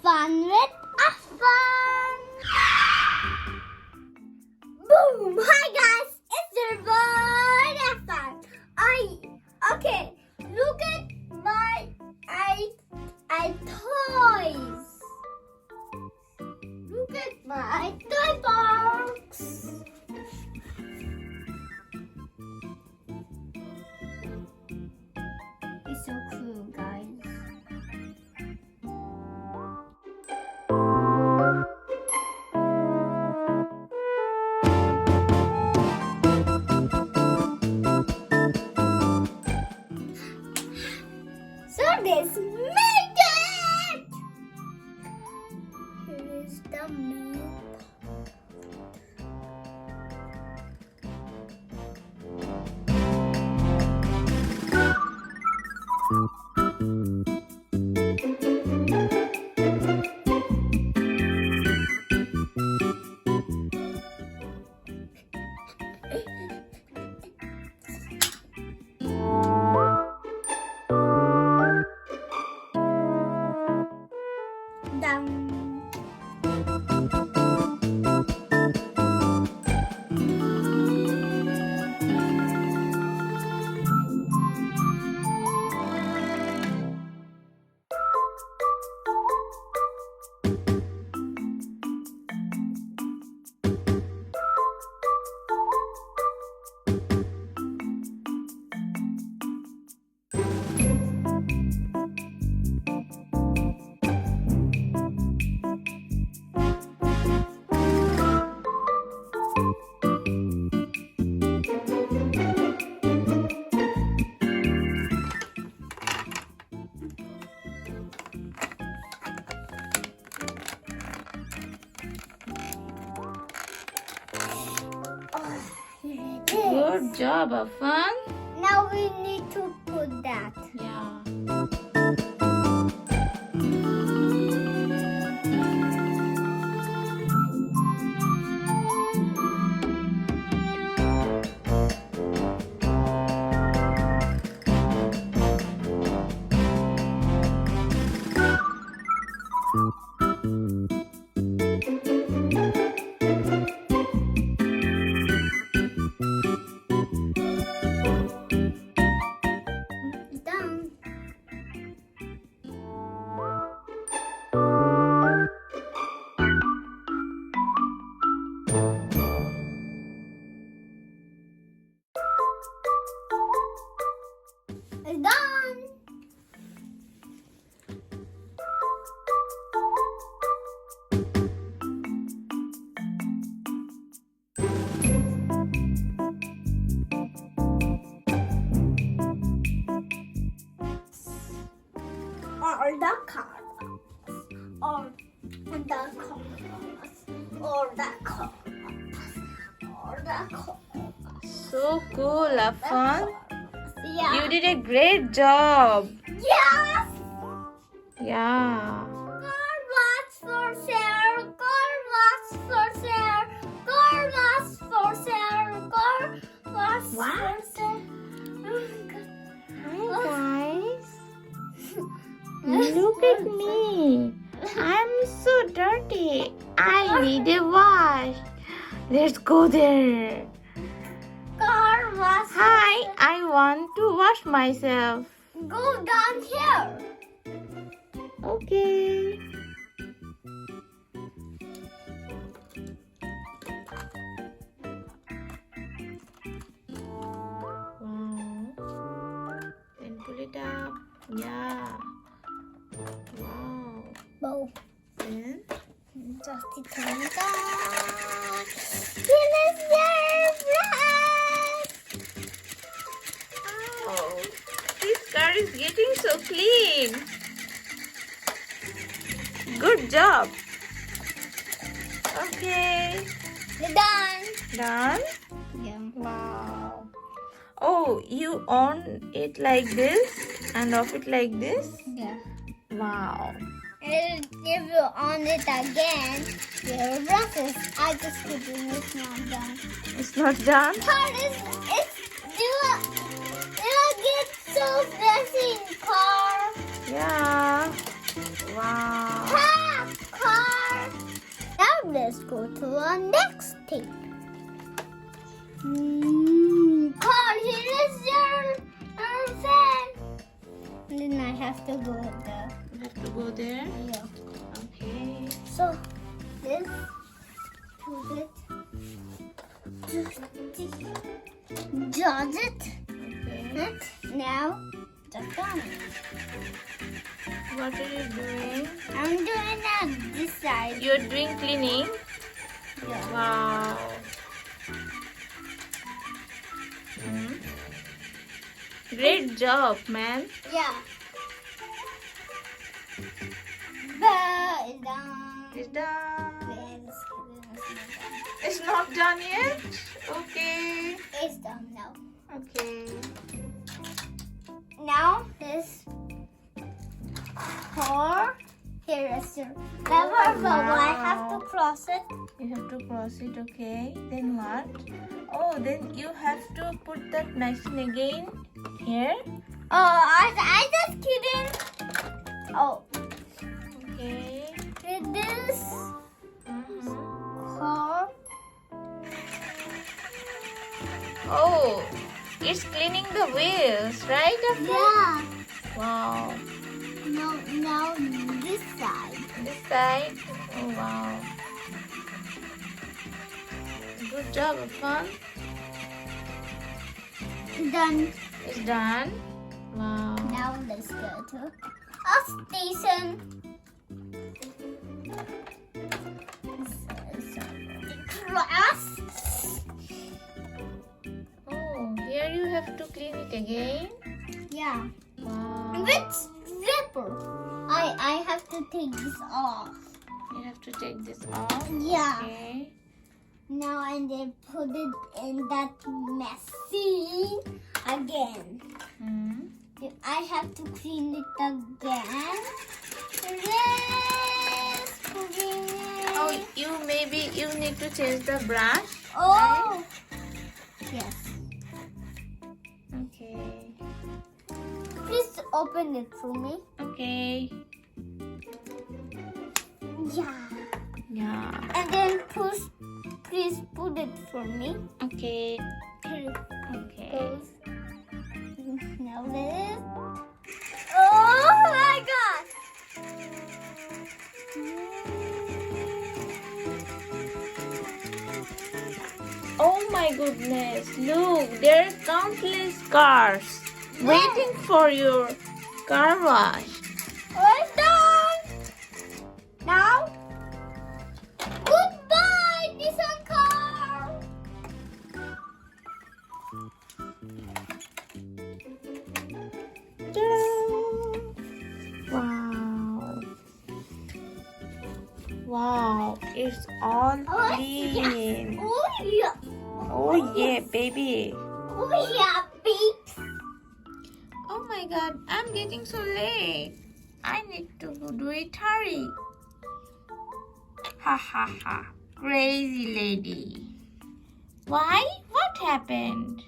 fun with Affan. Boom! Hi guys, it's your boy Affan. Okay. Look at my toys. Look at my toy box. It's so cool, guys. So this made it! Here is the map. Good job, Affan. Now we need to put that. Yeah. Done. It's done. Or the cards, or the cards, or the cards, or the cards. So cool, Affan. Yeah. You did a great job. Yes. Yeah. Car was for sale. Car was for sale. Car was for sale. Car was for sale. Oh Hi guys. Look at me. I'm so dirty. I need a wash. Let's go there. Car was. Hi, I want to wash myself. Go down here. Okay. Wow. Then pull it up. Yeah. Wow. Bow. Then Just it on down. Here is your breath. oh, this car is getting so clean. Good job. Okay. We're done. Done. Yeah. Wow. Oh, you on it like this and off it like this? Yeah. Wow. And if you on it again, your brushes. I just kidding. It's not done. It's not done? Part is it's you get so messy in car. Yeah. Wow. Pack. let's go to the next thing. Carl, here is your fan. Then I have to go there. You have to go there? Yeah. Okay. So, this, put it, judge it. Okay. Now, just done. What are you doing? I'm doing that this side. You're doing cleaning? Yeah. Wow. Hmm. Great job, man. Yeah. But it's done. It's done. It's It's not done yet? Okay. done now. Okay. Now this pour. Here is your lever bubble. I have to cross it. You have to cross it, okay. Then what? Oh, then you have to put that machine again here. Oh, I just kidding. Oh, Okay. with this Mhm. pour. Oh, it's cleaning the wheels, right? Affan? Yeah. Wow. Now this side. This side. Oh, wow. Good job, Affan. Done. It's done. Wow. Now let's go to a station. Cross. Oh, here you have to clean it again. Yeah. Wow. With zipper. I have to take this off. You have to take this off. Yeah. Okay. Now and then put it in that machine again. Hmm. I have to clean it again. Yes, clean it. Oh, you need to change the brush. Oh. Yes. Okay. Please open it for me. Okay. Yeah. Yeah. And then please put it for me. Okay. Here Okay. goes. Now this. Oh my God. Oh my goodness. Look, there are countless cars waiting for your car wash. We're done. Now, goodbye, Nissan car. Wow. Wow, it's all Oh, clean. yeah. Oh yeah. Oh yeah, baby. Oh yeah, peeps. Oh my god, I'm getting so late. I need to go do it. Hurry. Ha ha ha. Crazy lady. Why? What happened?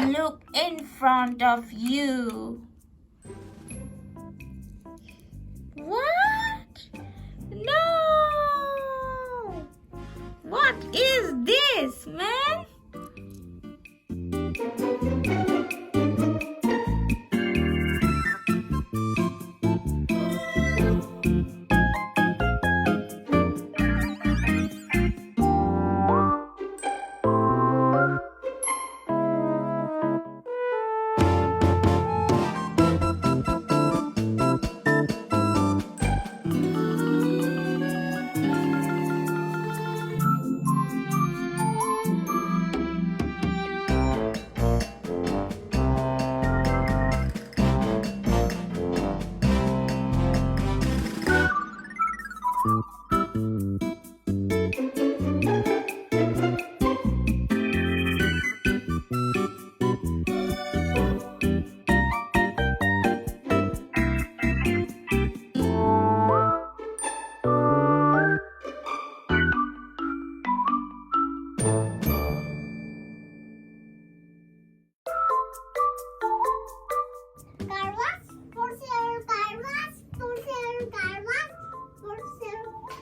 Look in front of you. What? No! What is this, man? Car wash for sale, car wash for sale, car wash for sale.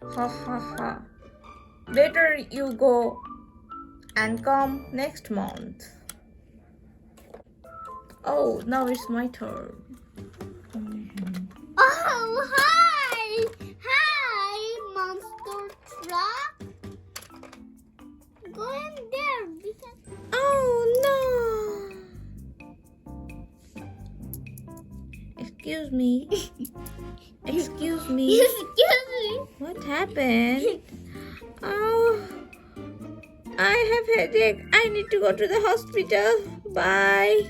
Ha ha ha. Better you go and come next month. Oh, now it's my turn. Oh, hi! Hi, monster truck. Go in there. Oh no! Excuse me. Excuse me. Excuse me. What happened? Oh, I have headache. I need to go to the hospital. Bye.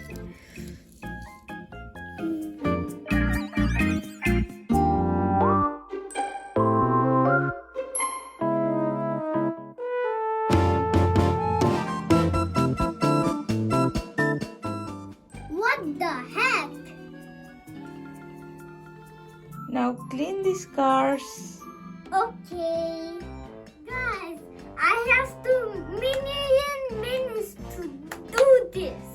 What the heck? Now clean these cars. Okay. Guys, I have 2 million minutes to do this.